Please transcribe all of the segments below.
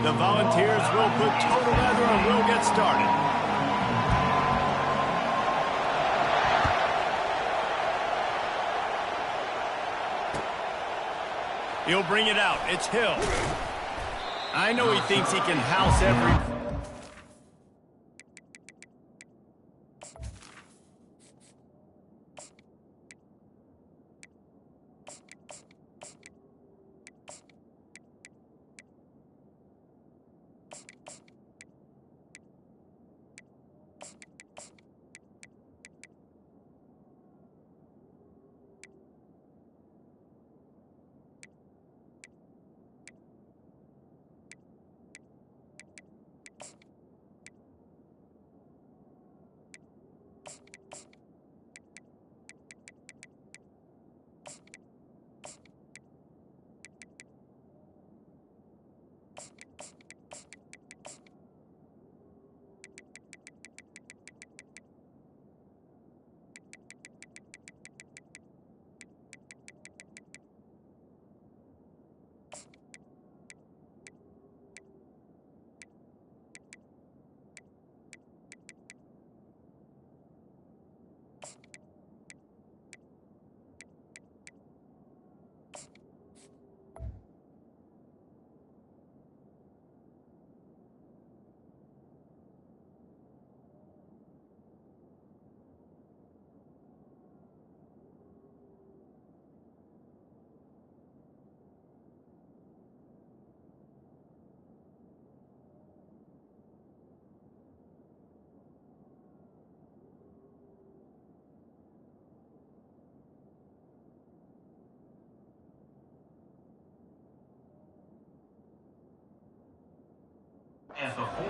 The Volunteers will put total leather and will get started. He'll bring it out. It's Hill. I know he thinks he can house every...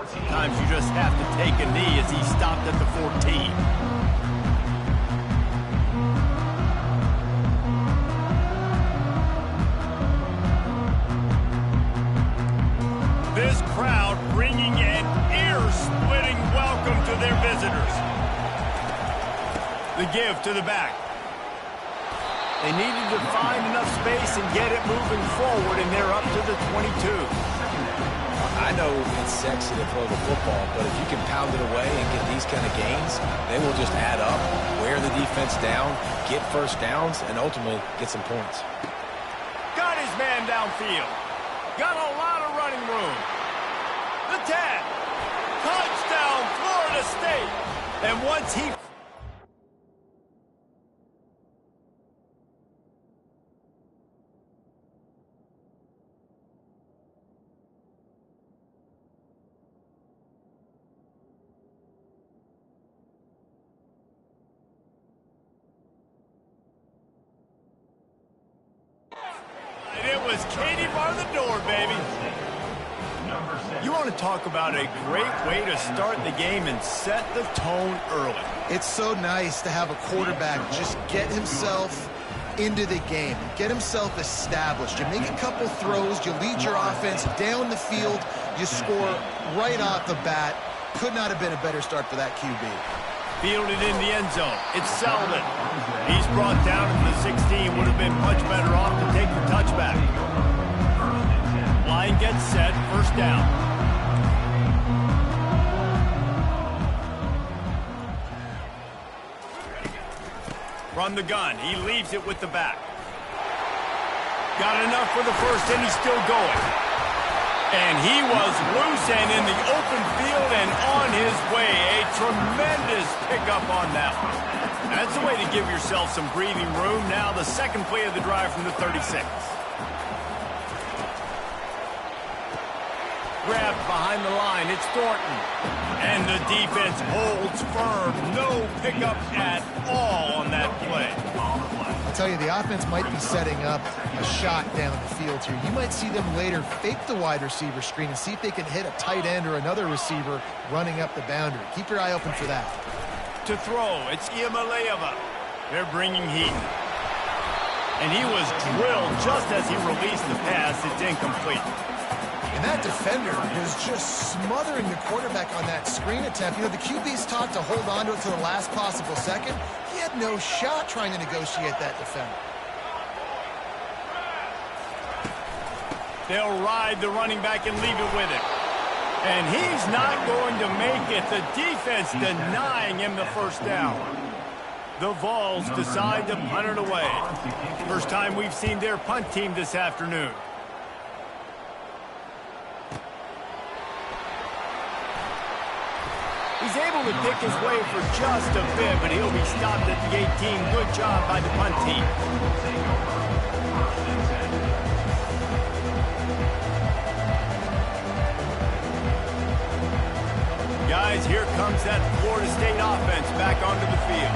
Sometimes you just have to take a knee as he stopped at the 14. This crowd bringing an ear-splitting welcome to their visitors. The give to the back. They needed to find enough space and get it moving forward, and they're up to the 22. I know it's sexy to throw the football, but if you can pound it away and get these kind of gains, they will just add up, wear the defense down, get first downs, and ultimately get some points. Got his man downfield. Got a lot of running room. The 10. Touchdown, Florida State. And once he... Katie bar the door, baby. You want to talk about a great way to start the game and set the tone early. It's so nice to have a quarterback just get himself into the game, get himself established. You make a couple throws, you lead your offense down the field, you score right off the bat. Could not have been a better start for that QB. Fielded in the end zone. It's Selden. He's brought down to the 16. Would have been much better off to take the touchback. Line gets set. First down. From the gun. He leaves it with the back. Got enough for the first, and he's still going. And he was loose and in the open field and on his way. A tremendous pickup on that one. That's the way to give yourself some breathing room. Now the second play of the drive from the 36. Grabbed behind the line. It's Thornton. And the defense holds firm. No pickup at all on that play. I'll tell you, the offense might be setting up a shot down the field here. You might see them later fake the wide receiver screen and see if they can hit a tight end or another receiver running up the boundary. Keep your eye open for that. To throw, it's Iamaleava. They're bringing heat. And he was drilled just as he released the pass. It's incomplete. And that defender was just smothering the quarterback on that screen attempt. You know, the QB's taught to hold on to it to the last possible second. He had no shot trying to negotiate that defender. They'll ride the running back and leave it with him. And he's not going to make it. The defense denying him the first down. The Vols decide to punt it away. First time we've seen their punt team this afternoon. He's able to pick his way for just a bit, but he'll be stopped at the 18. Good job by the punt team. Guys, here comes that Florida State offense back onto the field.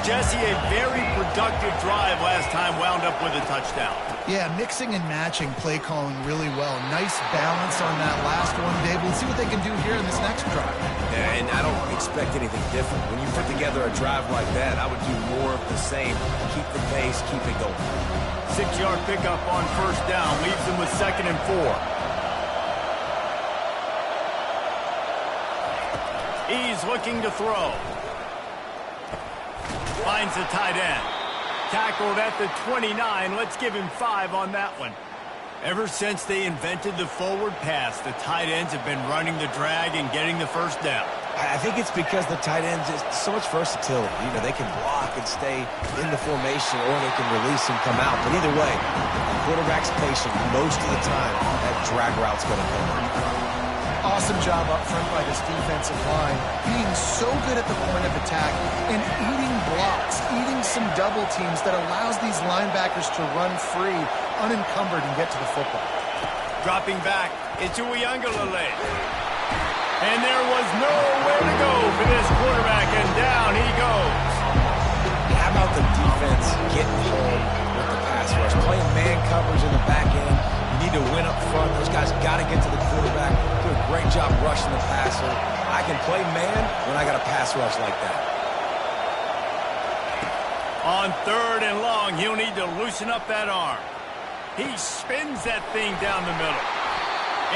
Jesse, a very productive drive last time wound up with a touchdown. Yeah, mixing and matching play calling really well. Nice balance on that last one, Dave. We'll see what they can do here in this next drive. Yeah, and I don't expect anything different. When you put together a drive like that, I would do more of the same. Keep the pace, keep it going. 6-yard pickup on first down leaves them with 2nd and 4. He's looking to throw. Finds the tight end. Tackled at the 29. Let's give him 5 on that one. Ever since they invented the forward pass, the tight ends have been running the drag and getting the first down. I think it's because the tight ends is so much versatility. You know, they can block and stay in the formation, or they can release and come out. But either way, the quarterback's patient most of the time. That drag route's going to come. Awesome job up front by this defensive line, being so good at the point of attack and eating blocks, eating some double teams that allows these linebackers to run free, unencumbered, and get to the football. Dropping back, it's Uiagalelei. And there was nowhere to go for this quarterback, and down he goes. How about the defense getting home with the pass rush? Playing man coverage in the back end. You need to win up front. Those guys got to get to the quarterback. Do a great job rushing the passer. I can play man when I got a pass rush like that. On 3rd and long, he'll need to loosen up that arm. He spins that thing down the middle.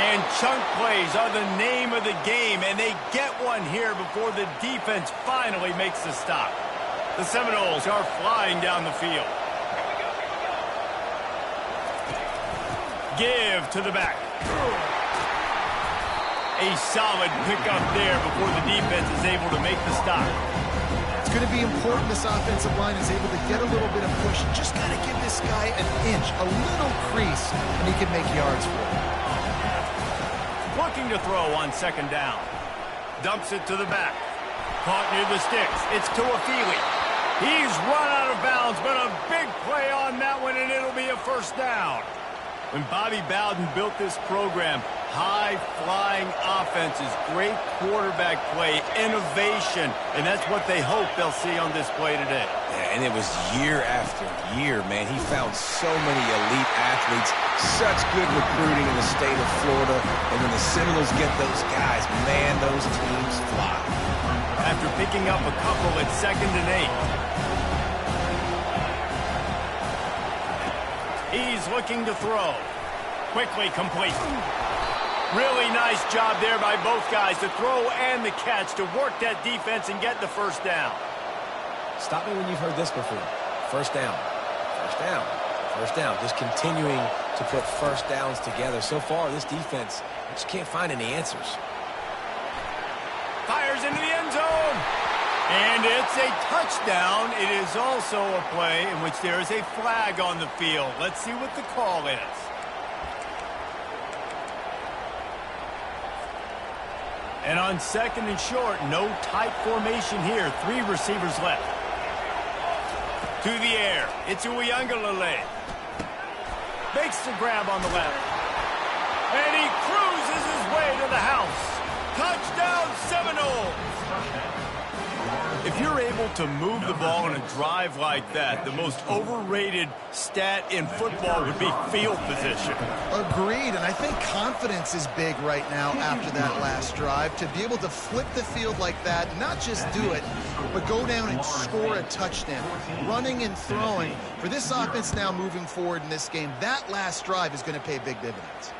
And chunk plays are the name of the game, and they get one here before the defense finally makes the stop. The Seminoles are flying down the field. Give to the back. A solid pickup there before the defense is able to make the stop. It's going to be important this offensive line is able to get a little bit of push. Just got to give this guy an inch, a little crease, and he can make yards for it. Looking to throw on 2nd down. Dumps it to the back. Caught near the sticks. It's Tuafili. He's run out of bounds, but a big play on that one, and it'll be a first down. When Bobby Bowden built this program, high-flying offenses, great quarterback play, innovation, and that's what they hope they'll see on display today. Yeah, and it was year after year, man. He found so many elite athletes, such good recruiting in the state of Florida, and when the Seminoles get those guys, man, those teams fly. After picking up a couple at 2nd and 8. He's looking to throw. Quickly complete. Really nice job there by both guys to throw and the catch to work that defense and get the first down. Stop me when you've heard this before. First down. First down. First down. Just continuing to put first downs together. So far, this defense just can't find any answers. Fires into the end zone. And it's a touchdown. It is also a play in which there is a flag on the field. Let's see what the call is. And on 2nd and short, no tight formation here. 3 receivers left. To the air. It's Uiagalelei. Makes the grab on the left. And he cruises his way to the house. Touchdown Seminoles! If you're able to move the ball in a drive like that, the most overrated stat in football would be field position. Agreed, and I think confidence is big right now after that last drive. To be able to flip the field like that, not just do it, but go down and score a touchdown. Running and throwing. For this offense now moving forward in this game, that last drive is going to pay big dividends.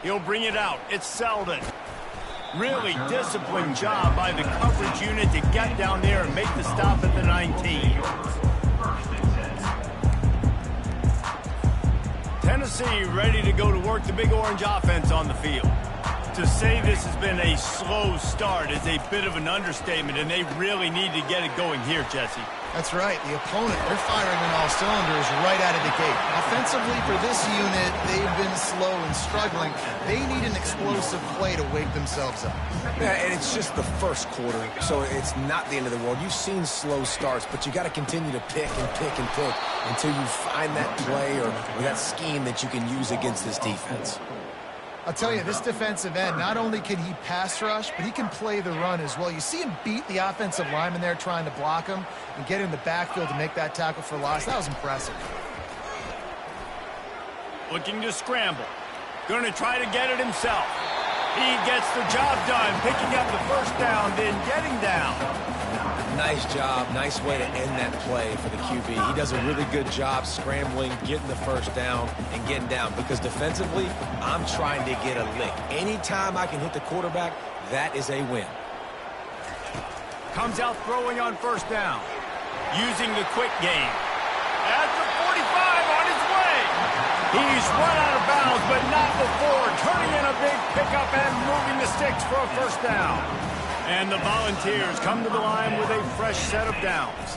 He'll bring it out. It's Selden. Really disciplined job by the coverage unit to get down there and make the stop at the 19. 10 Tennessee ready to go to work the Big Orange offense on the field. To say this has been a slow start is a bit of an understatement, and they really need to get it going here, Jesse. That's right. The opponent, they're firing on all cylinders right out of the gate. Offensively, for this unit, they've been slow and struggling. They need an explosive play to wake themselves up. Yeah, and it's just the first quarter, so it's not the end of the world. You've seen slow starts, but you got to continue to pick and pick and pick until you find that play or that scheme that you can use against this defense. I'll tell you, this defensive end, not only can he pass rush, but he can play the run as well. You see him beat the offensive lineman there trying to block him and get in the backfield to make that tackle for loss. That was impressive. Looking to scramble. Going to try to get it himself. He gets the job done, picking up the first down, then getting down. Nice job. Nice way to end that play for the QB. He does a really good job scrambling, getting the first down, and getting down. Because defensively, I'm trying to get a lick. Anytime I can hit the quarterback, that is a win. Comes out throwing on first down. Using the quick game. At the 45 on his way. He's run out of bounds, but not before. Turning in a big pickup and moving the sticks for a first down. And the Volunteers come to the line with a fresh set of downs.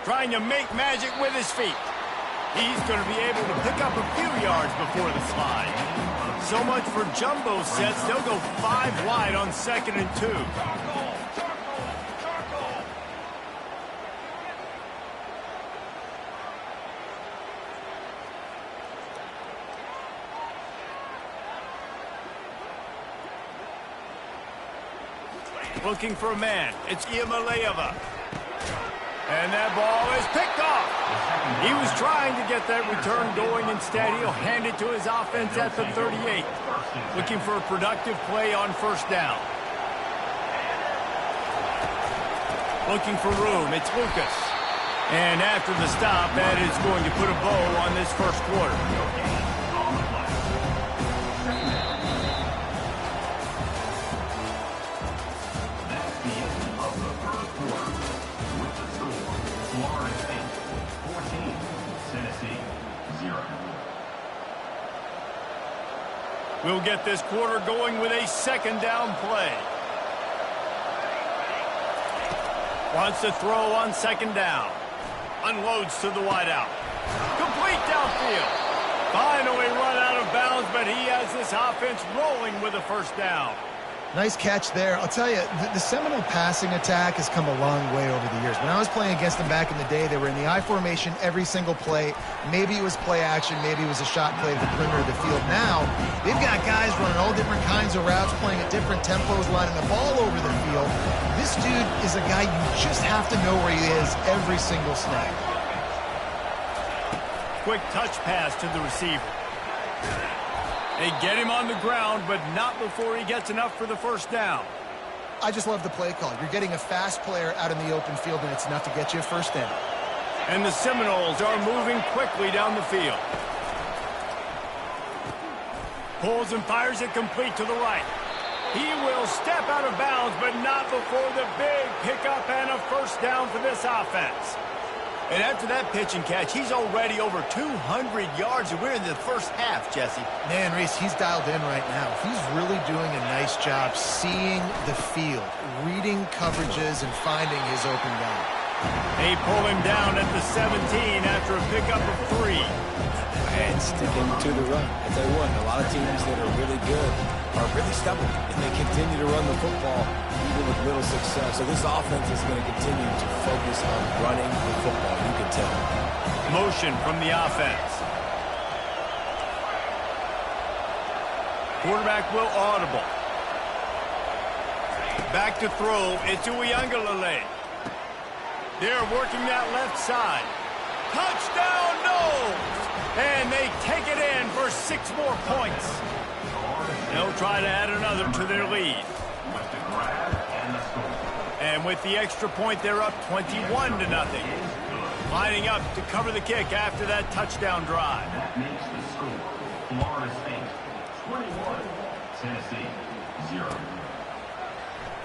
Trying to make magic with his feet. He's going to be able to pick up a few yards before the slide. So much for jumbo sets. They'll go 5 wide on 2nd and 2. Looking for a man. It's Iamaleava. And that ball is picked off. He was trying to get that return going. Instead, he'll hand it to his offense at the 38. Looking for a productive play on first down. Looking for room. It's Lucas. And after the stop, that is going to put a bow on this first quarter. We'll get this quarter going with a second down play. Wants to throw on second down. Unloads to the wideout. Complete downfield. Finally run out of bounds, but he has this offense rolling with a first down. Nice catch there. I'll tell you, the Seminole passing attack has come a long way over the years. When I was playing against them back in the day, they were in the I formation every single play. Maybe it was play action, maybe it was a shot play to the perimeter of the field. Now, they've got guys running all different kinds of routes, playing at different tempos, lining the ball over the field. This dude is a guy you just have to know where he is every single snap. Quick touch pass to the receiver. They get him on the ground, but not before he gets enough for the first down. I just love the play call. You're getting a fast player out in the open field, and it's enough to get you a first down. And the Seminoles are moving quickly down the field. Pulls and fires it complete to the right. He will step out of bounds, but not before the big pickup and a first down for this offense. And after that pitch and catch, he's already over 200 yards, and we're in the first half, Jesse. Man, Reese, he's dialed in right now. He's really doing a nice job seeing the field, reading coverages, and finding his open guy. They pull him down at the 17 after a pickup of 3. And sticking to the run. I'll tell you what, a lot of teams that are really good are really stubborn, and they continue to run the football even with little success. So this offense is going to continue to focus on running the football, you can tell. Motion from the offense. Quarterback will audible. Back to throw. It's Uiagalelei. They're working that left side. Touchdown, no! And they take it in for 6 more points. They'll try to add another to their lead. And with the extra point, they're up 21-0. Lining up to cover the kick after that touchdown drive. That makes the score Florida State 21, Tennessee 0.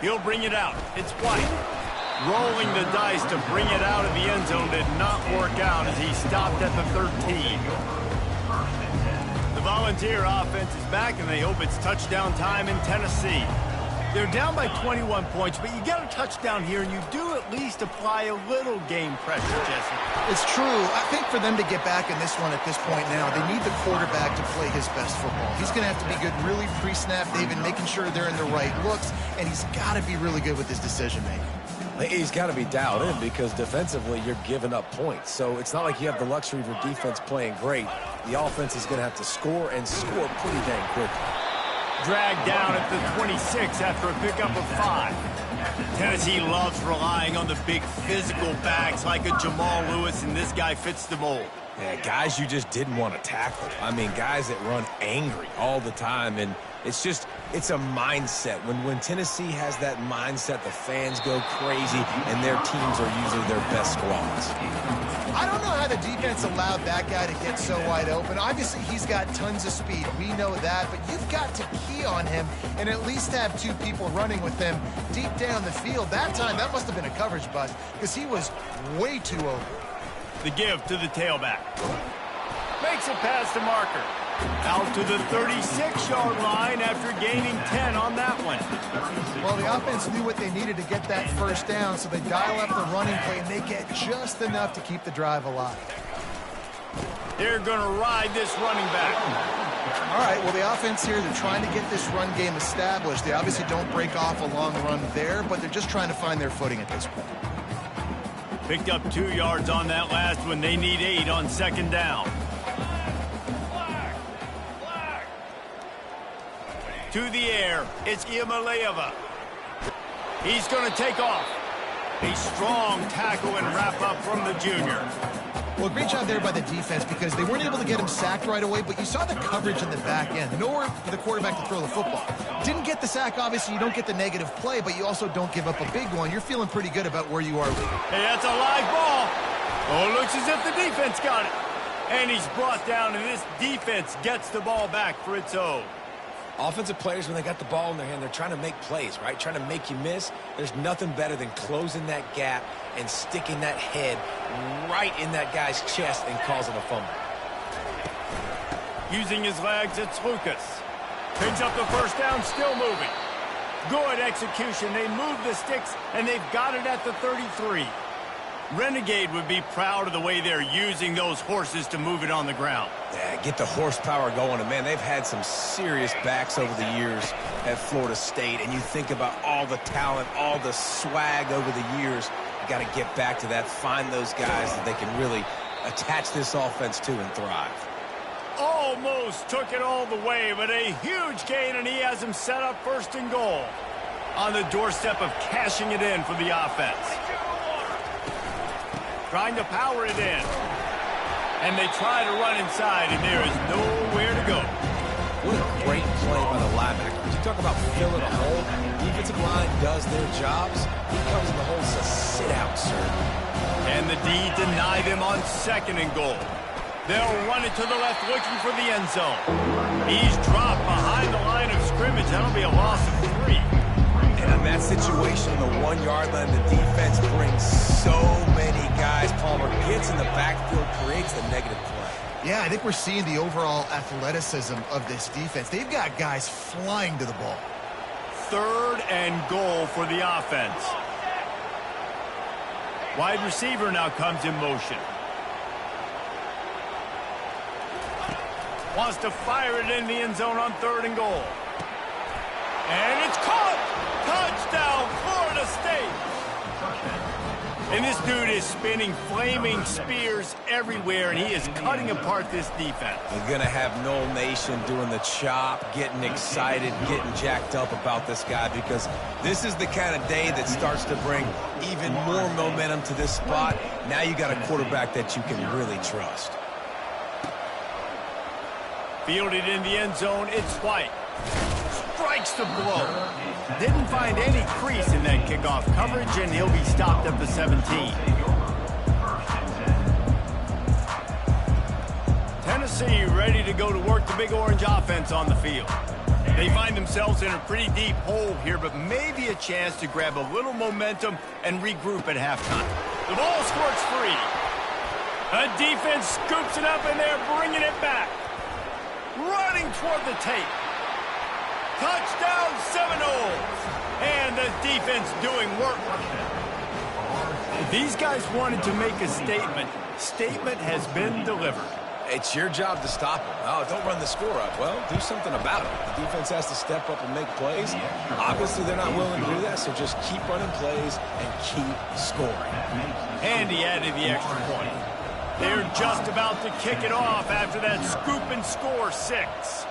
He'll bring it out. It's White. Rolling the dice to bring it out of the end zone did not work out as he stopped at the 13. The Volunteer offense is back, and they hope it's touchdown time in Tennessee. They're down by 21 points, but you get a touchdown here, and you do at least apply a little game pressure, Jesse. It's true. I think for them to get back in this one at this point now, they need the quarterback to play his best football. He's going to have to be good really pre-snap, David, making sure they're in the right looks, and he's got to be really good with his decision-making. He's got to be dialed in because defensively you're giving up points. So it's not like you have the luxury of your defense playing great. The offense is going to have to score and score pretty dang quickly. Dragged down at the 26 after a pickup of 5. Tennessee loves relying on the big physical backs like a Jamal Lewis, and this guy fits the mold. Yeah, guys you just didn't want to tackle. I mean, guys that run angry all the time, and it's a mindset. When Tennessee has that mindset, the fans go crazy, and their teams are usually their best squads. I don't know how the defense allowed that guy to get so wide open. Obviously, he's got tons of speed. We know that, but you've got to key on him and at least have 2 people running with him deep down the field. That time, that must have been a coverage bust because he was way too open. The give to the tailback. Makes it past the marker. Out to the 36-yard line after gaining 10 on that one. Well, the offense knew what they needed to get that first down, so they dial up the running play, and they get just enough to keep the drive alive. They're going to ride this running back. All right, well, the offense here, they're trying to get this run game established. They obviously don't break off a long run there, but they're just trying to find their footing at this point. Picked up 2 yards on that last one. They need 8 on second down. To the air, it's Iamaleava. He's going to take off. A strong tackle and wrap up from the junior. Well, great job there by the defense because they weren't able to get him sacked right away, but you saw the coverage in the back end. Nowhere for the quarterback to throw the football. Didn't get the sack, obviously. You don't get the negative play, but you also don't give up a big one. You're feeling pretty good about where you are. Hey, that's a live ball. Oh, it looks as if the defense got it. And he's brought down, and this defense gets the ball back for its own. Offensive players, when they got the ball in their hand, they're trying to make plays, right? Trying to make you miss. There's nothing better than closing that gap and sticking that head right in that guy's chest and causing a fumble. Using his legs, it's Lucas. Picks up the first down, still moving. Good execution. They move the sticks, and they've got it at the 33. Renegade would be proud of the way they're using those horses to move it on the ground. Yeah, get the horsepower going. And, man, they've had some serious backs over the years at Florida State. And you think about all the talent, all the swag over the years. You got to get back to that, find those guys that they can really attach this offense to and thrive. Almost took it all the way, but a huge gain, and he has him set up first and goal. On the doorstep of cashing it in for the offense. Trying to power it in. And they try to run inside, and there is nowhere to go. What a great play by the linebackers. You talk about filling a hole. Defensive line does their jobs. He comes in the hole and says, sit out, sir. And the D deny them on second and goal. They'll run it to the left, looking for the end zone. He's dropped behind the line of scrimmage. That'll be a loss of 3. And in that situation, the 1-yard line, the defense brings so many guys. Palmer gets in the backfield, creates the negative play. Yeah, I think we're seeing the overall athleticism of this defense. They've got guys flying to the ball. 3rd and goal for the offense. Wide receiver now comes in motion. Wants to fire it in the end zone on 3rd and goal. And it's caught! Touchdown, Florida State! And this dude is spinning flaming spears everywhere, and he is cutting apart this defense. We're going to have Noel Nation doing the chop, getting excited, getting jacked up about this guy, because this is the kind of day that starts to bring even more momentum to this spot. Now you got a quarterback that you can really trust. Fielded in the end zone, it's White. Strikes the blow. Didn't find any crease in that kickoff coverage, and he'll be stopped at the 17. Tennessee ready to go to work the Big Orange offense on the field. They find themselves in a pretty deep hole here, but maybe a chance to grab a little momentum and regroup at halftime. The ball squirts free. A defense scoops it up, and they're bringing it back. Running toward the tape. Touchdown Seminoles. And the defense doing work. These guys wanted to make a statement. Statement has been delivered. It's your job to stop them. Oh, don't run the score up. Well, do something about it. The defense has to step up and make plays. Obviously, they're not willing to do that, so just keep running plays and keep scoring. And he added the extra point. They're just about to kick it off after that scoop and score 6.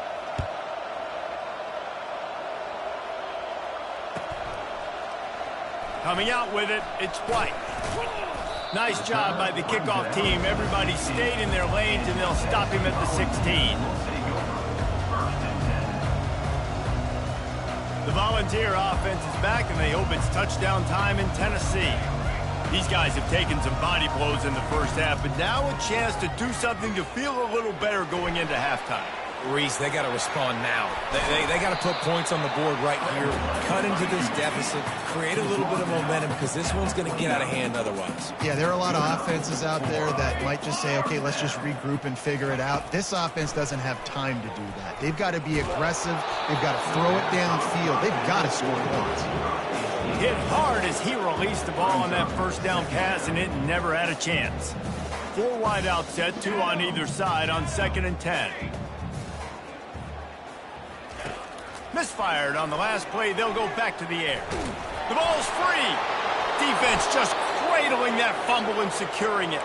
Coming out with it, it's White. Nice job by the kickoff team. Everybody stayed in their lanes, and they'll stop him at the 16. The Volunteer offense is back, and they hope it's touchdown time in Tennessee. These guys have taken some body blows in the first half, but now a chance to do something to feel a little better going into halftime. Reese, they got to respond now. They got to put points on the board right here, cut into this deficit, create a little bit of momentum, because this one's going to get out of hand otherwise. Yeah, there are a lot of offenses out there that might just say, okay, let's just regroup and figure it out. This offense doesn't have time to do that. They've got to be aggressive. They've got to throw it downfield. They've got to score points. Hit hard as he released the ball on that first down pass, and it never had a chance. 4 wide out set, 2 on either side on 2nd and 10. Misfired on the last play. They'll go back to the air. The ball's free. Defense just cradling that fumble and securing it.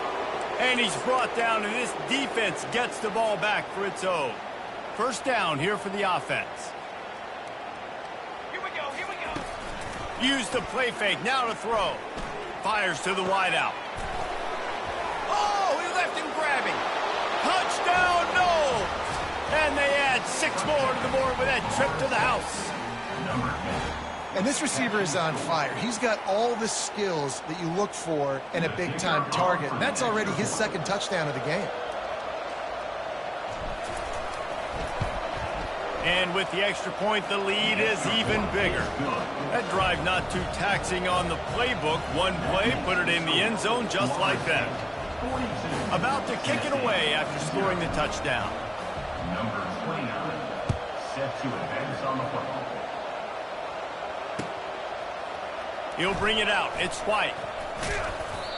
And he's brought down, and this defense gets the ball back for its own. First down here for the offense. Here we go. Use the play fake. Now to throw. Fires to the wide out. Oh, he left him grabbing. Touchdown, no! And they add 6 more to the board with that trip to the house. And this receiver is on fire. He's got all the skills that you look for in a big-time target. And that's already his 2nd touchdown of the game. And with the extra point, the lead is even bigger. That drive not too taxing on the playbook. One play, put it in the end zone just like that. About to kick it away after scoring the touchdown. Number 29, set to advance on the football. He'll bring it out. It's White.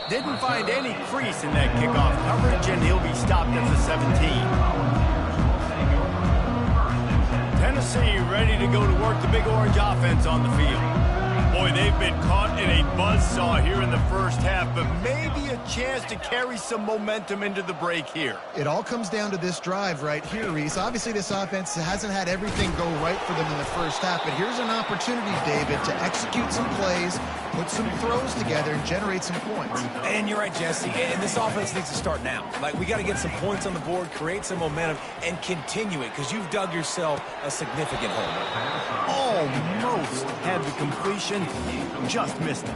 Didn't find any crease in that kickoff coverage, and he'll be stopped at the 17. Tennessee ready to go to work the Big Orange offense on the field. Boy, they've been caught in a buzzsaw here in the first half, but maybe a chance to carry some momentum into the break here. It all comes down to this drive right here, Reese. Obviously, this offense hasn't had everything go right for them in the first half, but here's an opportunity, David, to execute some plays, put some throws together, and generate some points. And you're right, Jesse. And this offense needs to start now. Like, we got to get some points on the board, create some momentum, and continue it, because you've dug yourself a significant hole. Almost had the completion, just missed it.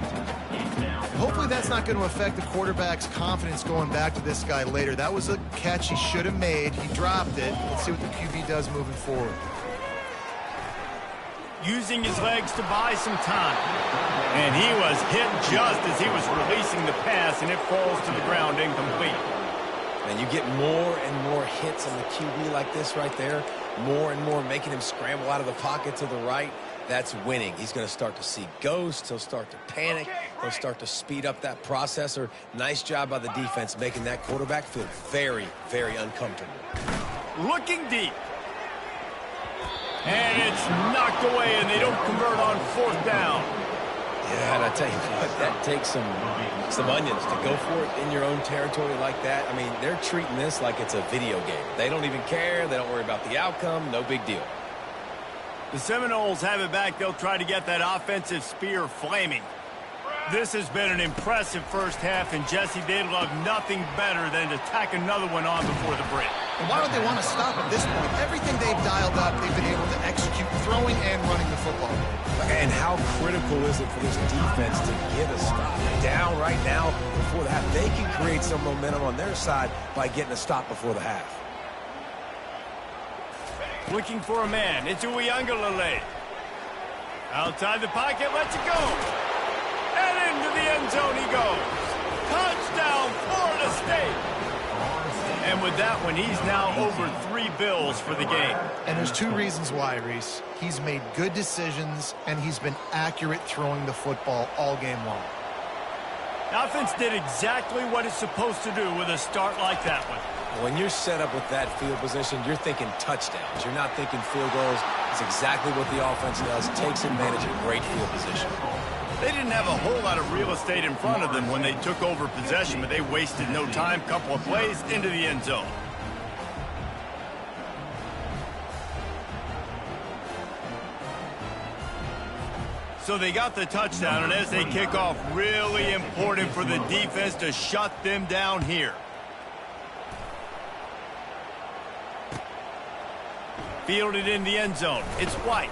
Hopefully that's not going to affect the quarterback's confidence going back to this guy later. That was a catch he should have made. He dropped it. Let's see what the QB does moving forward. Using his legs to buy some time. And he was hit just as he was releasing the pass, and it falls to the ground incomplete. And you get more and more hits on the QB like this right there. More and more making him scramble out of the pocket to the right. That's winning. He's going to start to see ghosts. He'll start to panic. He'll start to speed up that processor. Nice job by the defense making that quarterback feel very, very uncomfortable. Looking deep. And it's knocked away, and they don't convert on 4th down. Yeah, and I tell you what, that takes some onions to go for it in your own territory like that. I mean, they're treating this like it's a video game. They don't even care. They don't worry about the outcome. No big deal. The Seminoles have it back. They'll try to get that offensive spear flaming. This has been an impressive first half, and Jesse, they'd love nothing better than to tack another one on before the break. And why would they want to stop at this point? Everything they've dialed up, they've been able to execute throwing and running the football. And how critical is it for this defense to get a stop down right now before the half? They can create some momentum on their side by getting a stop before the half. Looking for a man. It's Uiagalelei. Outside the pocket, lets it go. And into the end zone he goes. Touchdown, Florida State. And with that one, he's now over 3 bills for the game. And there's 2 reasons why, Reese. He's made good decisions, and he's been accurate throwing the football all game long. The offense did exactly what it's supposed to do with a start like that one. When you're set up with that field position, you're thinking touchdowns. You're not thinking field goals. It's exactly what the offense does. Takes advantage of great field position. They didn't have a whole lot of real estate in front of them when they took over possession, but they wasted no time. Couple of plays into the end zone. So they got the touchdown, and as they kick off, really important for the defense to shut them down here. Fielded in the end zone. It's White.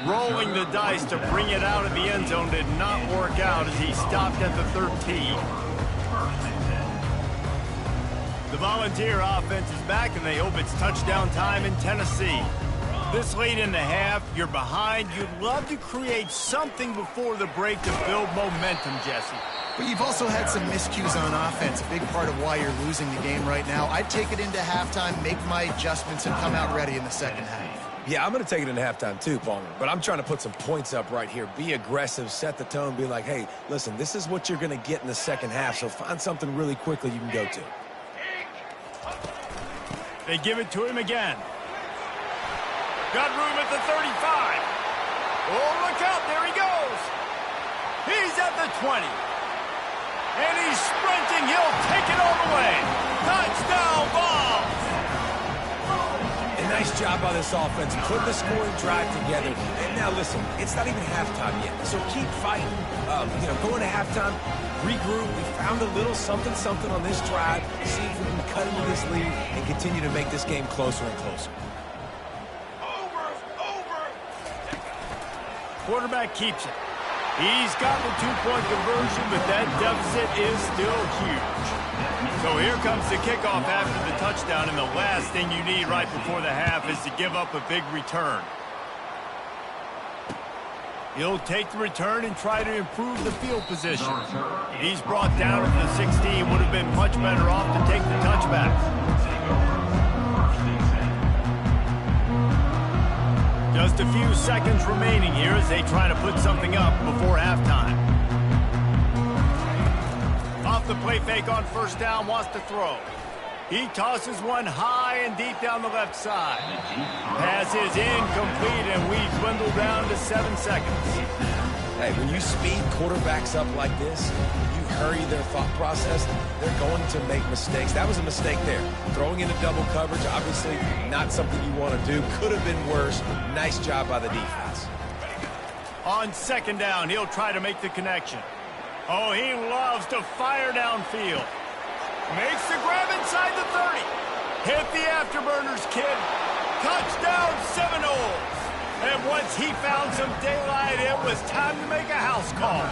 Rolling the dice to bring it out of the end zone did not work out as he stopped at the 13. The Volunteer offense is back, and they hope it's touchdown time in Tennessee. This late in the half, you're behind. You'd love to create something before the break to build momentum, Jesse. But you've also had some miscues on offense, a big part of why you're losing the game right now. I'd take it into halftime, make my adjustments, and come out ready in the second half. Yeah, I'm going to take it into halftime too, Palmer. But I'm trying to put some points up right here. Be aggressive, set the tone, be like, hey, listen, this is what you're going to get in the second half, so find something really quickly you can go to. They give it to him again. Got room at the 35. Oh, look out, there he goes. He's at the 20. And he's sprinting, he'll take it all the way. Touchdown ball. A nice job by this offense. Put the scoring drive together. And now listen, it's not even halftime yet. So keep fighting, going to halftime, regroup. We found a little something on this drive. See if we can cut into this lead and continue to make this game closer and closer. Quarterback keeps it. He's got the 2-point conversion, but that deficit is still huge. So here comes the kickoff after the touchdown, and the last thing you need right before the half is to give up a big return. He'll take the return and try to improve the field position. He's brought down at the 16, would have been much better off to take the touchback. Just a few seconds remaining here as they try to put something up before halftime. Off the play fake on first down, wants to throw. He tosses one high and deep down the left side. Pass is incomplete, and we dwindle down to 7 seconds. Hey, when you speed quarterbacks up like this, you hurry their thought process, they're going to make mistakes. That was a mistake there. Throwing into double coverage, obviously not something you want to do. Could have been worse. Nice job by the defense. On second down, he'll try to make the connection. Oh, he loves to fire downfield. Makes the grab inside the 30. Hit the afterburners, kid. Touchdown, Seminoles. And once he found some daylight, it was time to make a house call.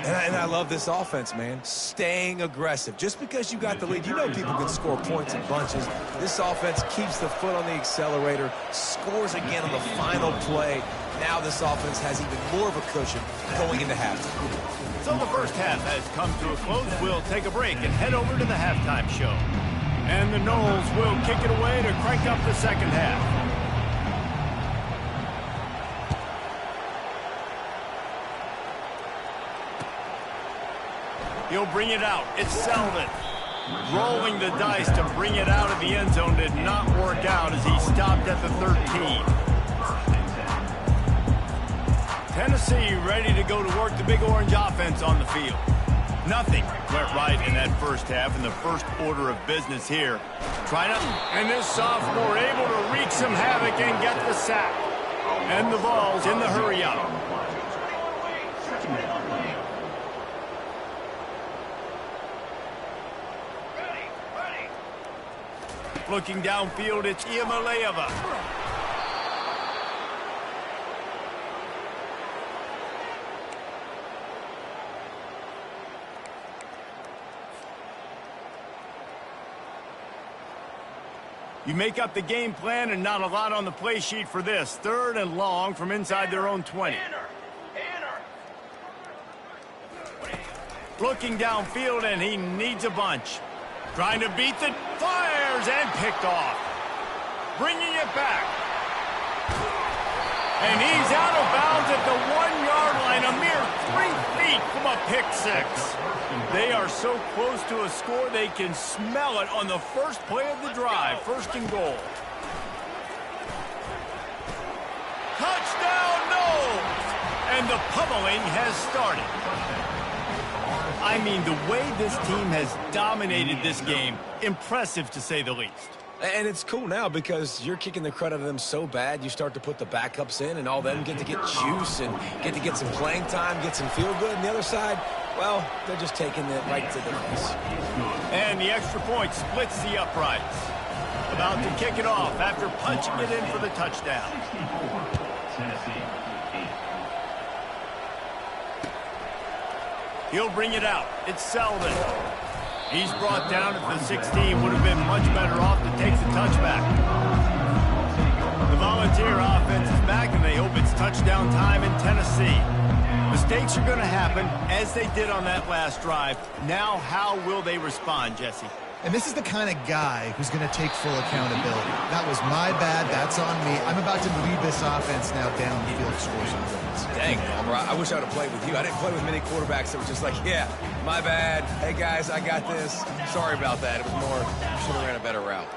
And I love this offense, man. Staying aggressive. Just because you got the lead, you know people can score points in bunches. This offense keeps the foot on the accelerator, scores again on the final play. Now this offense has even more of a cushion going into halftime. So the first half has come to a close. We'll take a break and head over to the halftime show. And the Noles will kick it away to crank up the second half. He'll bring it out. It's Selden. Rolling the dice to bring it out of the end zone did not work out as he stopped at the 13. Tennessee ready to go to work the Big Orange offense on the field. Nothing went right in that first half in the first order of business here. And this sophomore able to wreak some havoc and get the sack. And the ball's in the hurry-up. Looking downfield, it's Iamaleava. You make up the game plan and not a lot on the play sheet for this. 3rd and long from inside their own 20. Looking downfield, and he needs a bunch. Trying to beat the fires and picked off. Bringing it back. And he's out of bounds at the 1-yard line, a mere 3 feet from a pick six. They are so close to a score, they can smell it on the first play of the drive. 1st and goal. Touchdown, no! And the pummeling has started. I mean, the way this team has dominated this game, impressive to say the least. And it's cool now because you're kicking the credit of them so bad, you start to put the backups in, and all them get to get juice and get to get some playing time, get some feel good. And the other side, well, they're just taking it right to the face. And the extra point splits the uprights. About to kick it off after punching it in for the touchdown. He'll bring it out. It's Selden. He's brought down at the 16. Would have been much better off to take the touchback. The Volunteer offense is back, and they hope it's touchdown time in Tennessee. Mistakes are going to happen, as they did on that last drive. Now, how will they respond, Jesse? And this is the kind of guy who's going to take full accountability. That was my bad. That's on me. I'm about to lead this offense now down the field, score some points. Dang, Palmer, I wish I would have played with you. I didn't play with many quarterbacks that were just like, yeah, my bad. Hey, guys, I got this. Sorry about that. It was more, should have ran a better route.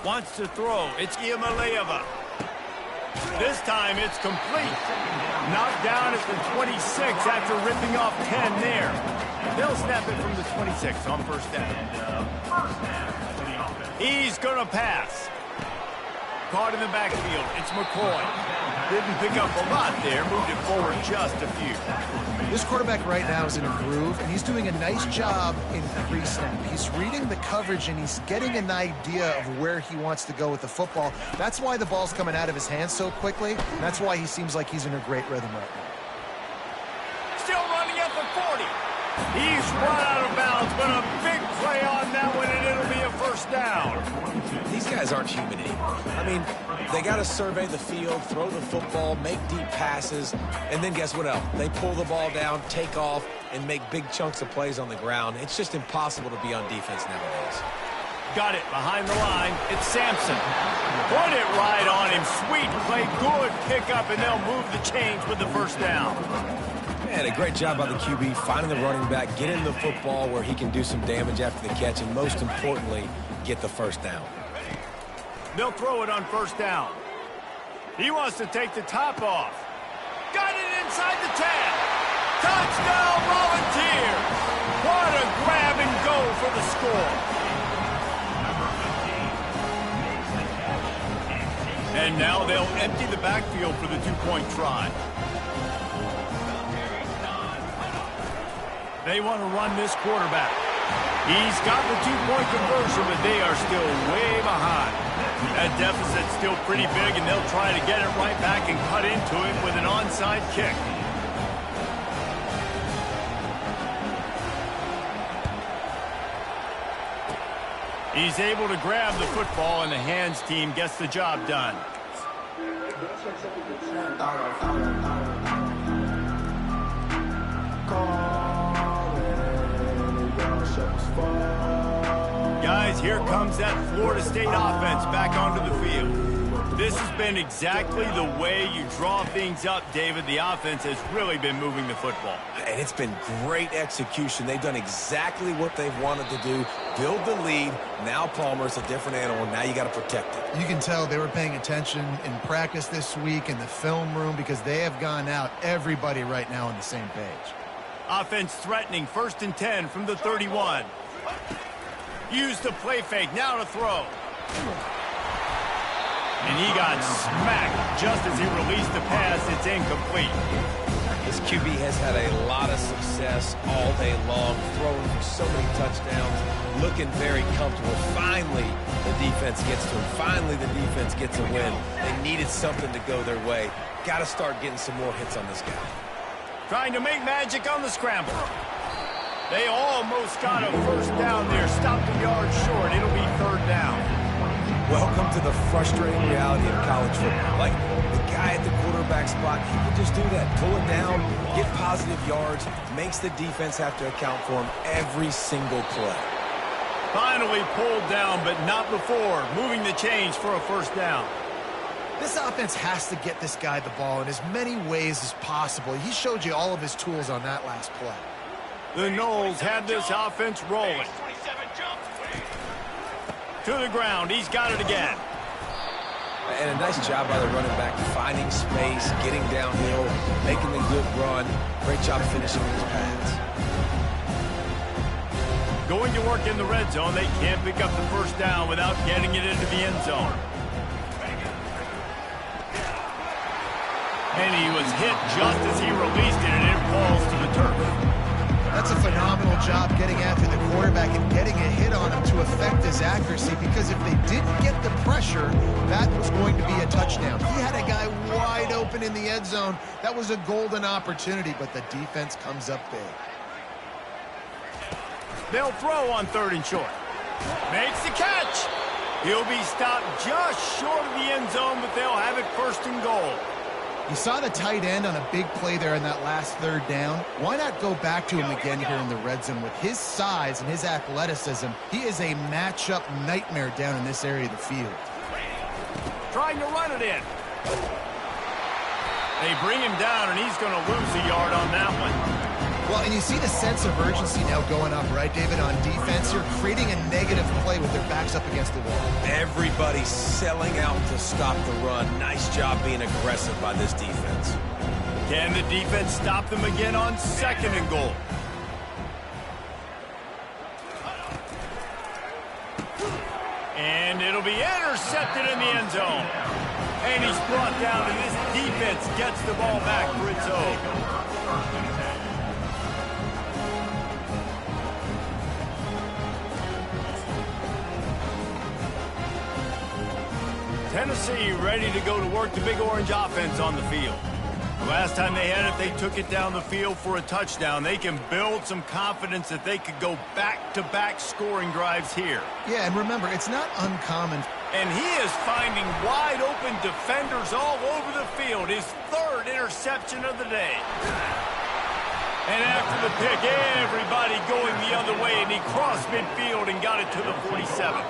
Wants to throw. It's Iamaleava. This time it's complete. Knocked down at the 26 after ripping off 10 there. They'll snap it from the 26 on 1st down. He's going to pass. Caught in the backfield. It's McCoy. Didn't pick up a lot there. Moved it forward just a few. This quarterback right now is in a groove, and he's doing a nice job in pre-snap. He's reading the coverage, and he's getting an idea of where he wants to go with the football. That's why the ball's coming out of his hands so quickly. That's why he seems like he's in a great rhythm right now. Still running at the 40. He's run out of bounds, but a big play on that one, and it'll be a 1st down. These guys aren't human anymore. I mean, they got to survey the field, throw the football, make deep passes, and then guess what else? They pull the ball down, take off, and make big chunks of plays on the ground. It's just impossible to be on defense nowadays. Got it behind the line. It's Sampson. Put it right on him. Sweet play, good pickup, and they'll move the chains with the 1st down. Man, a great job by the QB, finding the running back, getting the football where he can do some damage after the catch, and most importantly, get the 1st down. They'll throw it on 1st down. He wants to take the top off. Got it inside the 10. Touchdown, Volunteers. What a grab and go for the score. And now they'll empty the backfield for the 2-point try. They want to run this quarterback. He's got the 2-point conversion, but they are still way behind. That deficit's still pretty big, and they'll try to get it right back and cut into it with an onside kick. He's able to grab the football, and the hands team gets the job done. Guys, here comes that Florida State offense back onto the field. This has been exactly the way you draw things up, David. The offense has really been moving the football. And it's been great execution. They've done exactly what they've wanted to do. Build the lead. Now Palmer's a different animal. Now you got to protect it. You can tell they were paying attention in practice this week in the film room because they have gone out, everybody right now on the same page. Offense threatening, 1st and 10 from the 31. Use the play fake, now to throw. And he got smacked just as he released the pass. It's incomplete. This QB has had a lot of success all day long, throwing for so many touchdowns, looking very comfortable. Finally, the defense gets to him. Finally, the defense gets a win. They needed something to go their way. Got to start getting some more hits on this guy. Trying to make magic on the scramble. They almost got a first down there. Stopped a yard short. It'll be third down. Welcome to the frustrating reality of college football. Like, the guy at the quarterback spot, he can just do that. Pull it down, get positive yards, makes the defense have to account for him every single play. Finally pulled down, but not before. Moving the chains for a first down. This offense has to get this guy the ball in as many ways as possible. He showed you all of his tools on that last play. The Noles have this offense rolling. To the ground. He's got it again. And a nice job by the running back, finding space, getting downhill, making the good run. Great job finishing these pads. Going to work in the red zone. They can't pick up the first down without getting it into the end zone. And he was hit just as he released it, and it falls to the turf. That's a phenomenal job getting after the quarterback and getting a hit on him to affect his accuracy, because if they didn't get the pressure, that was going to be a touchdown. He had a guy wide open in the end zone. That was a golden opportunity, but the defense comes up big. They'll throw on third and short. Makes the catch. He'll be stopped just short of the end zone, but they'll have it first and goal. You saw the tight end on a big play there in that last third down. Why not go back to him again here in the red zone? With his size and his athleticism, he is a matchup nightmare down in this area of the field. Trying to run it in. They bring him down, and he's going to lose a yard on that one. Well, and you see the sense of urgency now going up, right, David, on defense. You're creating a negative play with their backs up against the wall. Everybody's selling out to stop the run. Nice job being aggressive by this defense. Can the defense stop them again on second and goal? And it'll be intercepted in the end zone. And he's brought down, and this defense gets the ball back for its own. Tennessee ready to go to work the Big Orange offense on the field. The last time they had it, they took it down the field for a touchdown. They can build some confidence that they could go back-to-back scoring drives here. Yeah, and remember, it's not uncommon. And he is finding wide-open defenders all over the field. His third interception of the day. And after the pick, everybody going the other way, and he crossed midfield and got it to the 47.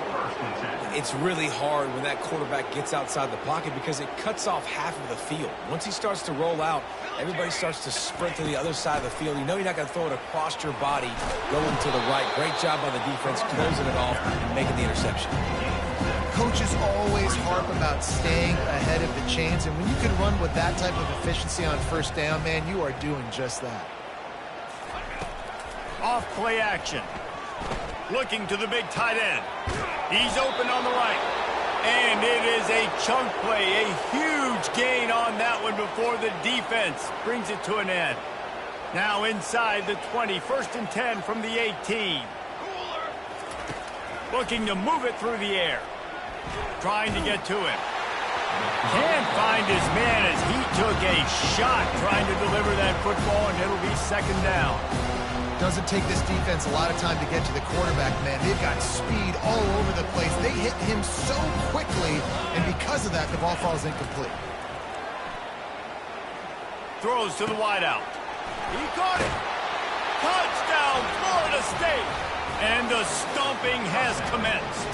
It's really hard when that quarterback gets outside the pocket because it cuts off half of the field. Once he starts to roll out, everybody starts to sprint to the other side of the field. You know you're not going to throw it across your body, going to the right. Great job by the defense, closing it off and making the interception. Coaches always harp about staying ahead of the chains, and when you can run with that type of efficiency on first down, man, you are doing just that. Off play action. Looking to the big tight end. He's open on the right. And it is a chunk play, a huge gain on that one before the defense brings it to an end. Now inside the 20, first and 10 from the 18. Looking to move it through the air. Trying to get to him. Can't find his man as he took a shot trying to deliver that football, and it'll be second down. Doesn't take this defense a lot of time to get to the quarterback, man. They've got speed all over the place. They hit him so quickly, and because of that, the ball falls incomplete. Throws to the wideout. He caught it. Touchdown, Florida State. And the stomping has commenced.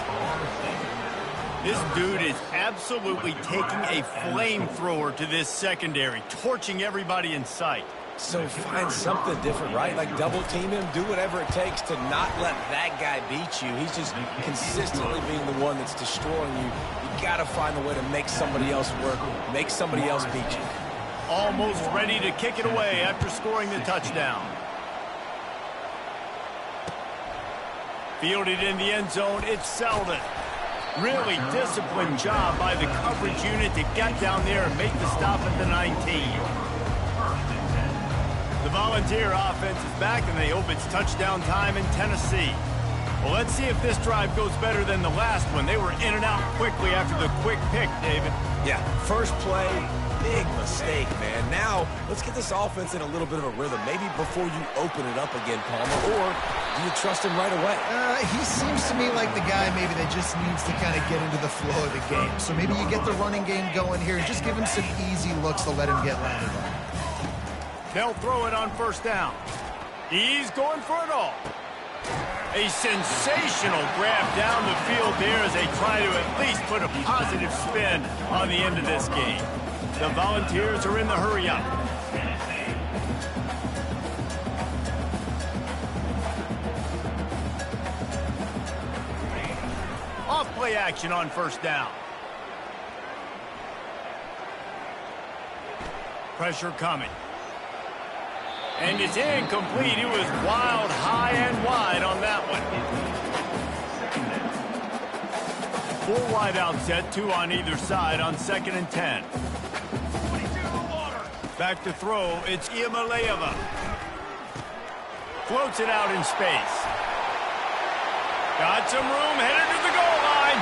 This dude is absolutely taking a flamethrower to this secondary, torching everybody in sight. So find something different, right? Like double team him, do whatever it takes to not let that guy beat you. He's just consistently being the one that's destroying you. You got to find a way to make somebody else work, make somebody else beat you. Almost ready to kick it away after scoring the touchdown. Fielded in the end zone, it's Selden. Really disciplined job by the coverage unit to get down there and make the stop at the 19. The Volunteer offense is back, and they hope it's touchdown time in Tennessee. Well, let's see if this drive goes better than the last one. They were in and out quickly after the quick pick, David. Yeah, first play, Big mistake, man. Now, let's get this offense in a little bit of a rhythm. Maybe before you open it up again, Palmer, or do you trust him right away? He seems to me like the guy maybe that just needs to kind of get into the flow of the game. So maybe you get the running game going here and just give him some easy looks to let him get landed on. They'll throw it on first down. He's going for it all. A sensational grab down the field there as they try to at least put a positive spin on the end of this game. The Volunteers are in the hurry-up. Off-play action on first down. Pressure coming. And it's incomplete. It was wild, high and wide on that one. 4 wide out set, 2 on either side on 2nd and 10. Back to throw, it's Iamaleava. Floats it out in space. Got some room, headed to the goal line.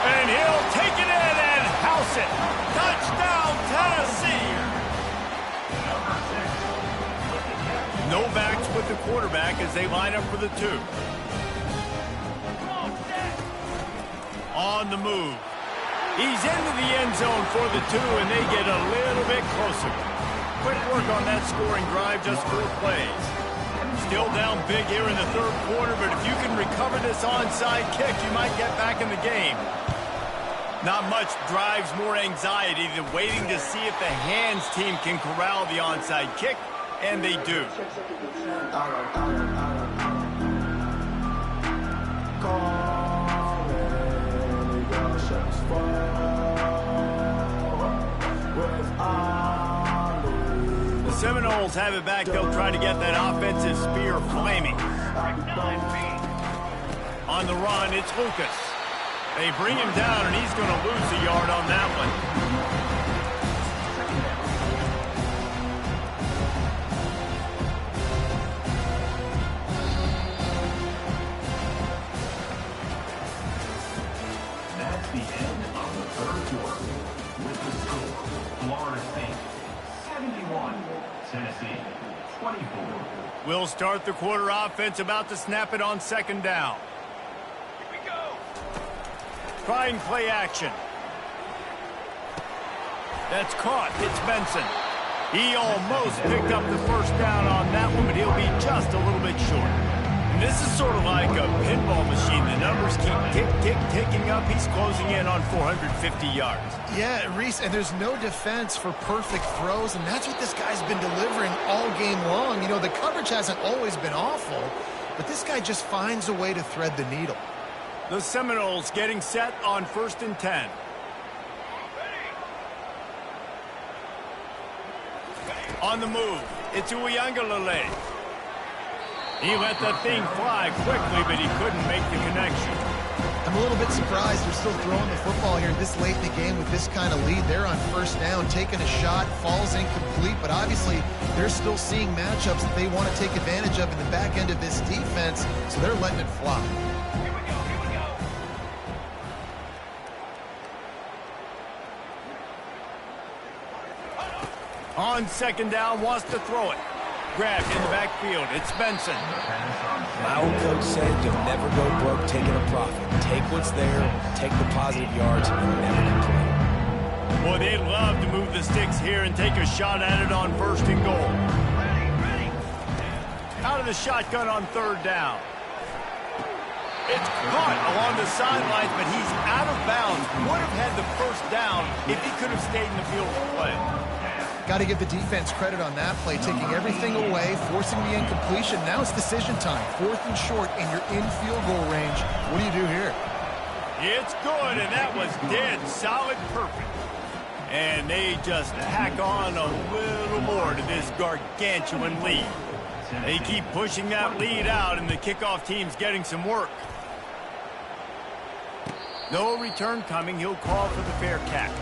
And he'll take it in and house it. Touchdown, Tennessee. No backs with the quarterback as they line up for the 2. On the move. He's into the end zone for the 2, and they get a little bit closer. Quick work on that scoring drive, just 4 plays. Still down big here in the 3rd quarter, but if you can recover this onside kick, you might get back in the game. Not much drives more anxiety than waiting to see if the hands team can corral the onside kick, and they do. The Seminoles have it back. They'll try to get that offensive spear flaming. On the run, it's Lucas. They bring him down, and he's going to lose a yard on that one. The end of the 3rd quarter with the score, Florida State 71, Tennessee 24. We'll start the quarter offense, about to snap it on 2nd down. Here we go. Trying play action. That's caught. It's Benson. He almost picked up the 1st down on that one, but he'll be just a little bit short. This is sort of like a pinball machine. The numbers keep ticking up. He's closing in on 450 yards. Yeah, Reese, and there's no defense for perfect throws, and that's what this guy's been delivering all game long. You know, the coverage hasn't always been awful, but this guy just finds a way to thread the needle. The Seminoles getting set on 1st and 10. On the move, it's Uiagalelei. He let that thing fly quickly, but he couldn't make the connection. I'm a little bit surprised they're still throwing the football here this late in the game with this kind of lead. They're on 1st down, taking a shot, falls incomplete, but obviously they're still seeing matchups that they want to take advantage of in the back end of this defense, so they're letting it fly. Here we go, here we go. On 2nd down, wants to throw it. Grabbed in the backfield. It's Benson. My old coach said you'll never go broke taking a profit. Take what's there, take the positive yards, and never complain. Boy, they'd love to move the sticks here and take a shot at it on 1st and goal. Ready. Out of the shotgun on 3rd down. It's caught along the sidelines, but he's out of bounds. Would have had the 1st down if he could have stayed in the field of play. Got to give the defense credit on that play, taking everything away, forcing the incompletion. Now it's decision time. 4th and short, and you're in field goal range. What do you do here? It's good, and that was dead solid perfect. And they just tack on a little more to this gargantuan lead. They keep pushing that lead out, and the kickoff team's getting some work. No return coming. He'll call for the fair catch.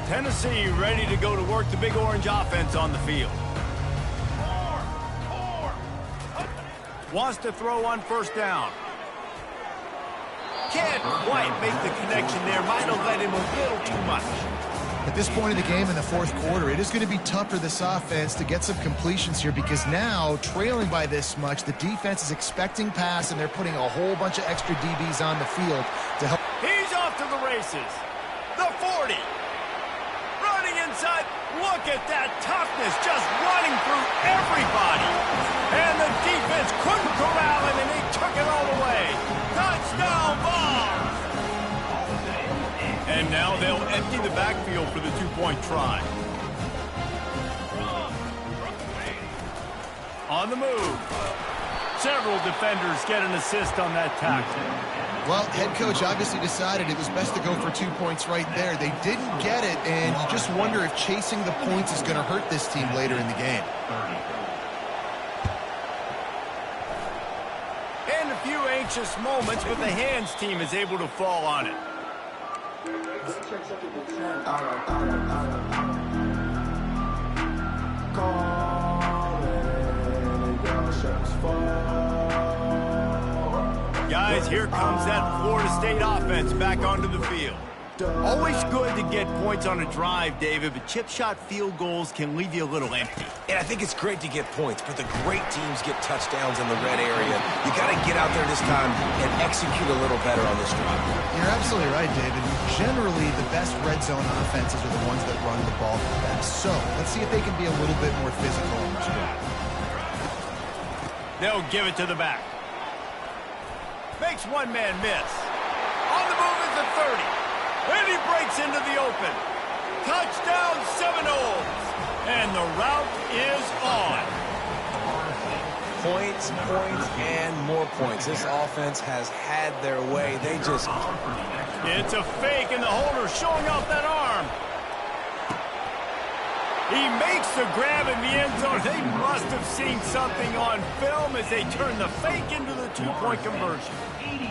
Tennessee ready to go to work the Big Orange offense on the field. Wants to throw on 1st down. Can't quite make the connection there. Might have led him a little too much. At this point of the game in the fourth quarter, it is going to be tough for this offense to get some completions here because now, trailing by this much, the defense is expecting pass, and they're putting a whole bunch of extra DBs on the field to help. He's off to the races. The 40. Running inside. Look at that toughness, just running through everybody. And the defense couldn't corral him, and he took it all the way. Touchdown ball. And now they'll empty the backfield for the two-point try. On the move. Several defenders get an assist on that tackle. Well, head coach obviously decided it was best to go for 2 points right there. They didn't get it, and you just wonder if chasing the points is going to hurt this team later in the game. And a few anxious moments, but the hands team is able to fall on it. Guys, here comes that Florida State offense back onto the field. Always good to get points on a drive, David, but chip shot field goals can leave you a little empty. And I think it's great to get points, but the great teams get touchdowns in the red area. You got to get out there this time and execute a little better on this drive. You're absolutely right, David. Generally, the best red zone offenses are the ones that run the ball the best. So, let's see if they can be a little bit more physical on this drive. They'll give it to the back. Makes one man miss. On the move is the 30. And he breaks into the open. Touchdown, Seminoles. And the route is on. Points, points, and more points. This offense has had their way. They just... It's a fake, and the holder showing off that arm. He makes the grab in the end zone. They must have seen something on film as they turn the fake into the two-point conversion.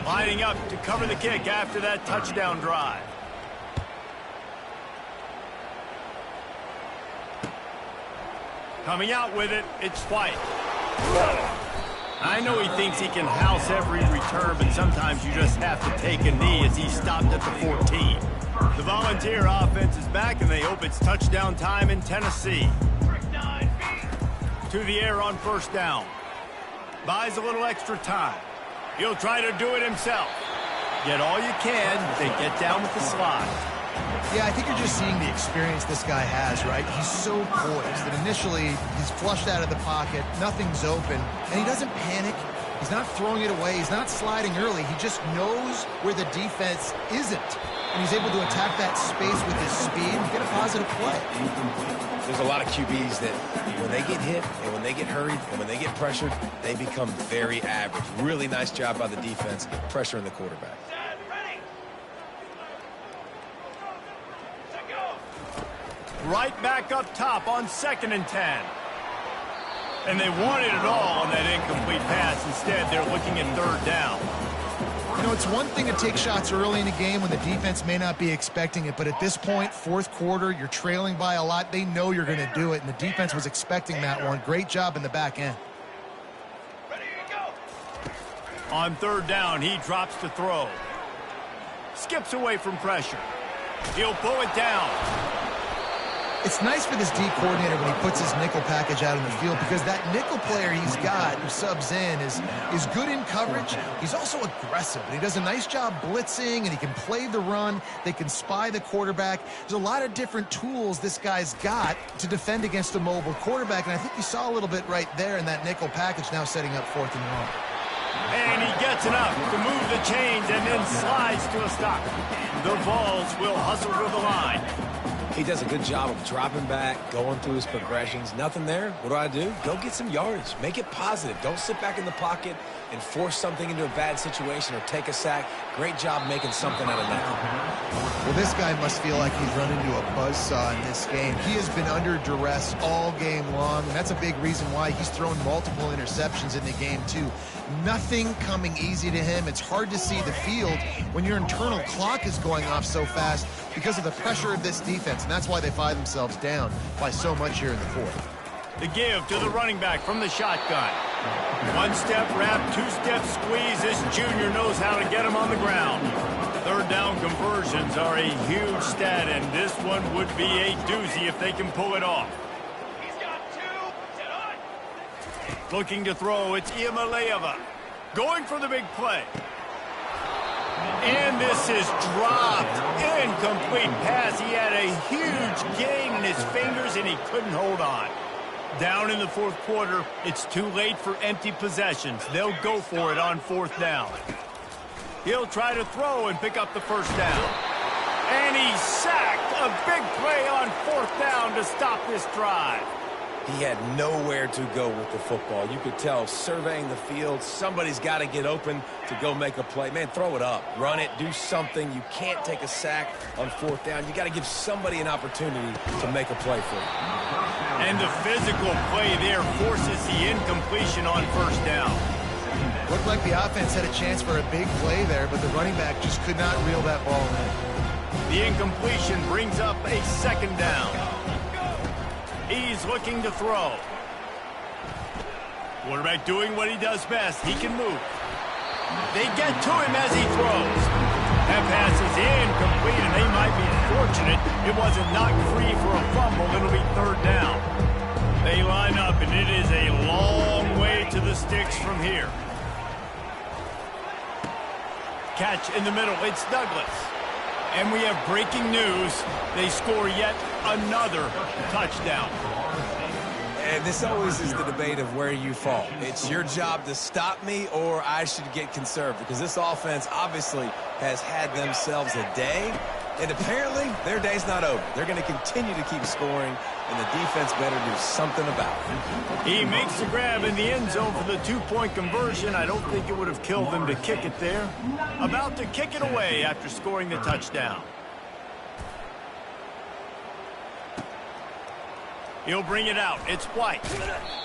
Lining up to cover the kick after that touchdown drive. Coming out with it, it's White. I know he thinks he can house every return, but sometimes you just have to take a knee as he stopped at the 14. The Volunteer offense is back, and they hope it's touchdown time in Tennessee. To the air on first down. Buys a little extra time. He'll try to do it himself. Get all you can, then get down with the slide. Yeah, I think you're just seeing the experience this guy has, right? He's so poised that initially he's flushed out of the pocket, nothing's open, and he doesn't panic. He's not throwing it away. He's not sliding early. He just knows where the defense isn't, and he's able to attack that space with his speed and get a positive play. There's a lot of QBs that when they get hit and when they get hurried and when they get pressured, they become very average. Really nice job by the defense pressuring the quarterback. Right back up top on 2nd and 10. And they wanted it all on that incomplete pass. Instead, they're looking at 3rd down. You know, it's one thing to take shots early in the game when the defense may not be expecting it, but at this point, 4th quarter, you're trailing by a lot. They know you're going to do it, and the defense was expecting that one. Great job in the back end. On 3rd down, he drops to throw. Skips away from pressure. He'll pull it down. It's nice for this D coordinator when he puts his nickel package out on the field because that nickel player he's got who subs in is good in coverage. He's also aggressive, and he does a nice job blitzing, and he can play the run. They can spy the quarterback. There's a lot of different tools this guy's got to defend against a mobile quarterback, and I think you saw a little bit right there in that nickel package now setting up 4th and long. And he gets enough to move the chains and then slides to a stop. The Vols will hustle to the line. He does a good job of dropping back, going through his progressions. Nothing there. What do? Go get some yardage. Make it positive. Don't sit back in the pocket and force something into a bad situation or take a sack. Great job making something out of that. Well, this guy must feel like he's run into a buzzsaw in this game. He has been under duress all game long, and that's a big reason why he's thrown multiple interceptions in the game, too. Nothing coming easy to him. It's hard to see the field when your internal clock is going off so fast because of the pressure of this defense, and that's why they find themselves down by so much here in the 4th. The give to the running back from the shotgun. One-step wrap, two-step squeeze. This junior knows how to get him on the ground. Third down conversions are a huge stat, and this one would be a doozy if they can pull it off. He's got two. Looking to throw, it's Iamaleava. Going for the big play. And this is dropped. Incomplete pass. He had a huge gain in his fingers, and he couldn't hold on. Down in the fourth quarter, it's too late for empty possessions. They'll go for it on fourth down. He'll try to throw and pick up the first down. And he's sacked. A big play on fourth down to stop this drive. He had nowhere to go with the football. You could tell, surveying the field, somebody's got to get open to go make a play. Man, throw it up. Run it. Do something. You can't take a sack on fourth down. You got to give somebody an opportunity to make a play for you. And the physical play there forces the incompletion on first down. Looked like the offense had a chance for a big play there, but the running back just could not reel that ball in. The incompletion brings up a second down. He's looking to throw. Quarterback doing what he does best. He can move. They get to him as he throws. That pass is incomplete, and they might be fortunate it wasn't knocked free for a fumble. It'll be third down. They line up, and it is a long way to the sticks from here. Catch in the middle. It's Douglas. And we have breaking news. They score yet another touchdown. And this always is the debate of where you fall. It's your job to stop me, or I should get conserved, because this offense obviously has had themselves a day, and apparently their day's not over. They're going to continue to keep scoring, and the defense better do something about it. He makes the grab in the end zone for the two-point conversion. I don't think it would have killed them to kick it there. About to kick it away after scoring the touchdown. He'll bring it out. It's White.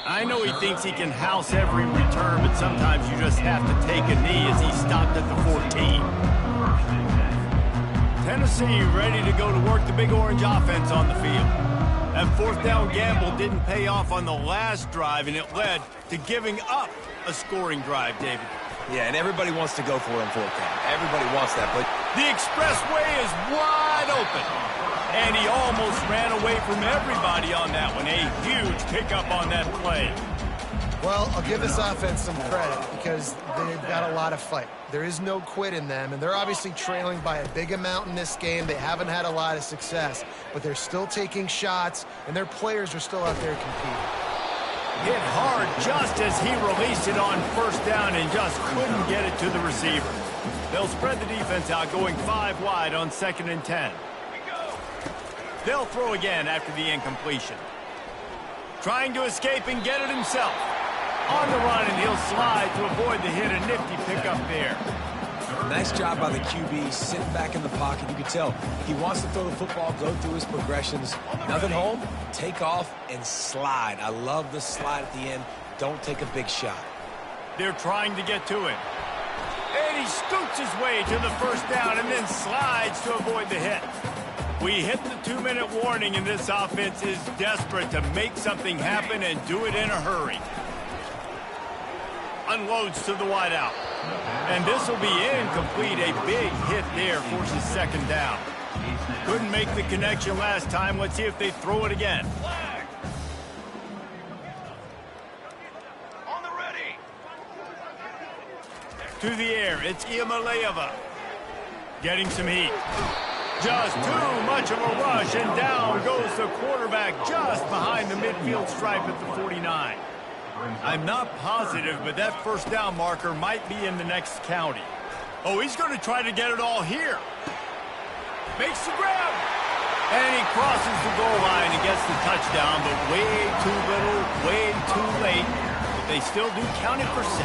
I know he thinks he can house every return, but sometimes you just have to take a knee as he stopped at the 14. Tennessee ready to go to work the Big Orange offense on the field. That fourth down gamble didn't pay off on the last drive, and it led to giving up a scoring drive, David. Yeah, and everybody wants to go for it on fourth down. Everybody wants that, but the expressway is wide open. And he almost ran away from everybody on that one. A huge pickup on that play. Well, I'll give this offense some credit because they've got a lot of fight. There is no quit in them, and they're obviously trailing by a big amount in this game. They haven't had a lot of success, but they're still taking shots, and their players are still out there competing. Hit hard just as he released it on first down and just couldn't get it to the receiver. They'll spread the defense out, going 5 wide on 2nd and 10. They'll throw again after the incompletion. Trying to escape and get it himself. On the run, and he'll slide to avoid the hit. A nifty pickup there. Nice job by the QB, sitting back in the pocket. You can tell he wants to throw the football, go through his progressions. Nothing home, take off and slide. I love the slide at the end. Don't take a big shot. They're trying to get to him. And he scoots his way to the first down and then slides to avoid the hit. We hit the 2-minute warning, and this offense is desperate to make something happen and do it in a hurry. Unloads to the wideout. And this will be incomplete. A big hit there forces second down. Couldn't make the connection last time. Let's see if they throw it again. On the ready. To the air, it's Iamaleava. Getting some heat. Just too much of a rush, and down goes the quarterback just behind the midfield stripe at the 49. I'm not positive, but that first down marker might be in the next county. Oh, he's going to try to get it all here. Makes the grab. And he crosses the goal line and gets the touchdown, but way too little, way too late. But they still do count it for 6.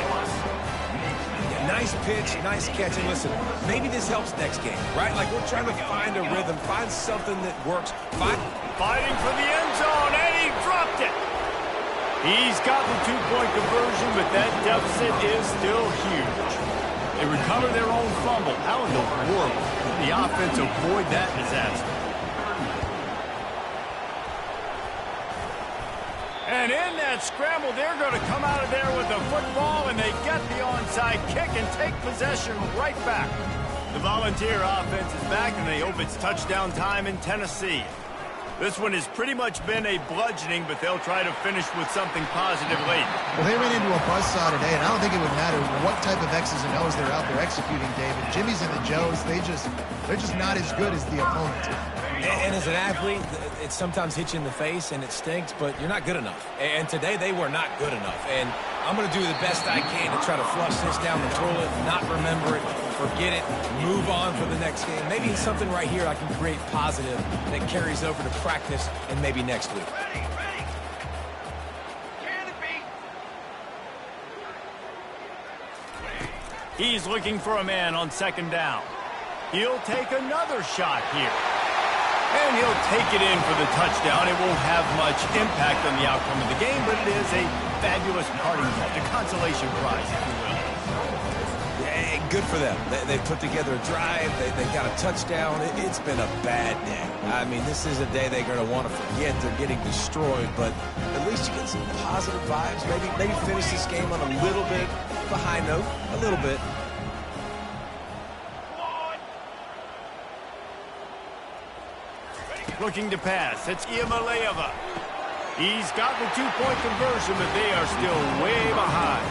Nice pitch, nice catch, and listen, maybe this helps next game, right? Like we're trying to find a rhythm, find something that works. Fighting for the end zone, and he dropped it. He's got the 2-point conversion, but that deficit is still huge. They recover their own fumble. How in the world did the offense avoid that disaster? And in that scramble, they're going to come out of there with the football, and they get the onside kick and take possession right back. The Volunteer offense is back, and they hope it's touchdown time in Tennessee. This one has pretty much been a bludgeoning, but they'll try to finish with something positive late. Well, they ran into a buzzsaw today, and I don't think it would matter what type of X's and O's they're out there executing, David. Jimmy's and the Joes, they're just not as good as the opponent. And as an athlete, it sometimes hits you in the face, and it stinks, but you're not good enough. And today, they were not good enough. And I'm going to do the best I can to try to flush this down the toilet, not remember it, forget it, move on for the next game. Maybe it's something right here I can create positive that carries over to practice and maybe next week. He's looking for a man on second down. He'll take another shot here. And he'll take it in for the touchdown. It won't have much impact on the outcome of the game, but it is a fabulous parting gift, a consolation prize, if you will. Yeah, good for them. They put together a drive. They got a touchdown. It's been a bad day. I mean, this is a day they're going to want to forget. They're getting destroyed, but at least you get some positive vibes. Maybe finish this game on a little bit of a high note, a little bit. Looking to pass. It's Iamaleava. He's got the two-point conversion, but they are still way behind.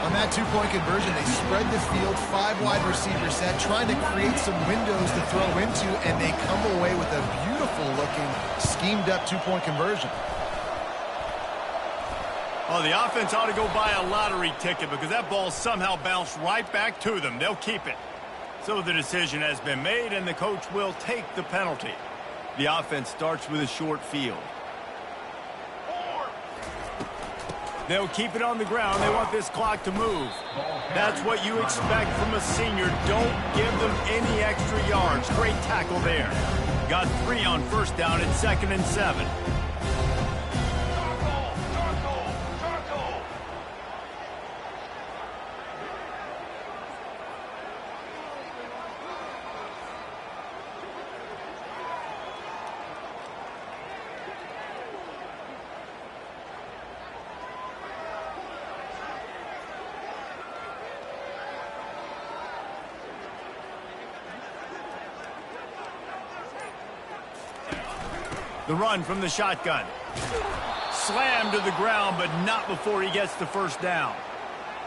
On that two-point conversion, they spread the field, 5 wide receiver set, trying to create some windows to throw into, and they come away with a beautiful-looking, schemed-up two-point conversion. Oh, the offense ought to go buy a lottery ticket because that ball somehow bounced right back to them. They'll keep it. So the decision has been made, and the coach will take the penalty. The offense starts with a short field. They'll keep it on the ground. They want this clock to move. That's what you expect from a senior. Don't give them any extra yards. Great tackle there. Got 3 on first down at 2nd and 7. The run from the shotgun. Slammed to the ground, but not before he gets the first down.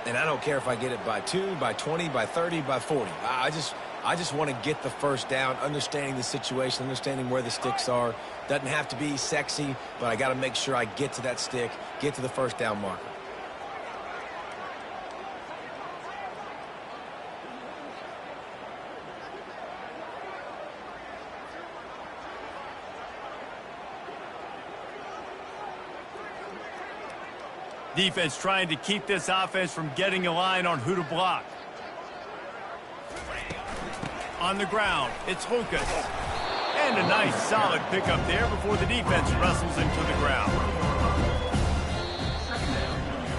And I don't care if I get it by 2, by 20, by 30, by 40. I just want to get the first down, understanding the situation, understanding where the sticks are. Doesn't have to be sexy, but I got to make sure I get to that stick, get to the first down marker. Defense trying to keep this offense from getting a line on who to block. On the ground, it's Lucas. And a nice solid pickup there before the defense wrestles him to the ground.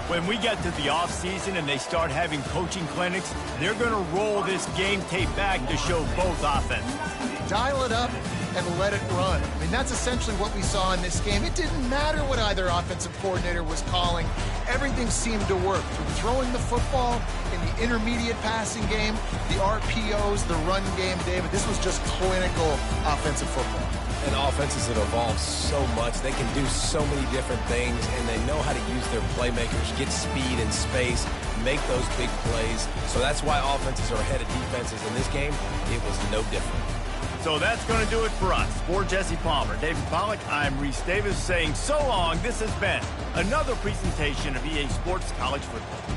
When we get to the offseason and they start having coaching clinics, they're going to roll this game tape back to show both offenses. Dial it up and let it run. I mean, that's essentially what we saw in this game. It didn't matter what either offensive coordinator was calling. Everything seemed to work. Through throwing the football, in the intermediate passing game, the RPOs, the run game, David, this was just clinical offensive football. And offenses have evolved so much. They can do so many different things, and they know how to use their playmakers, get speed and space, make those big plays. So that's why offenses are ahead of defenses. In this game, it was no different. So that's going to do it for us. For Jesse Palmer, David Pollack, I'm Reese Davis saying so long. This has been another presentation of EA Sports College Football.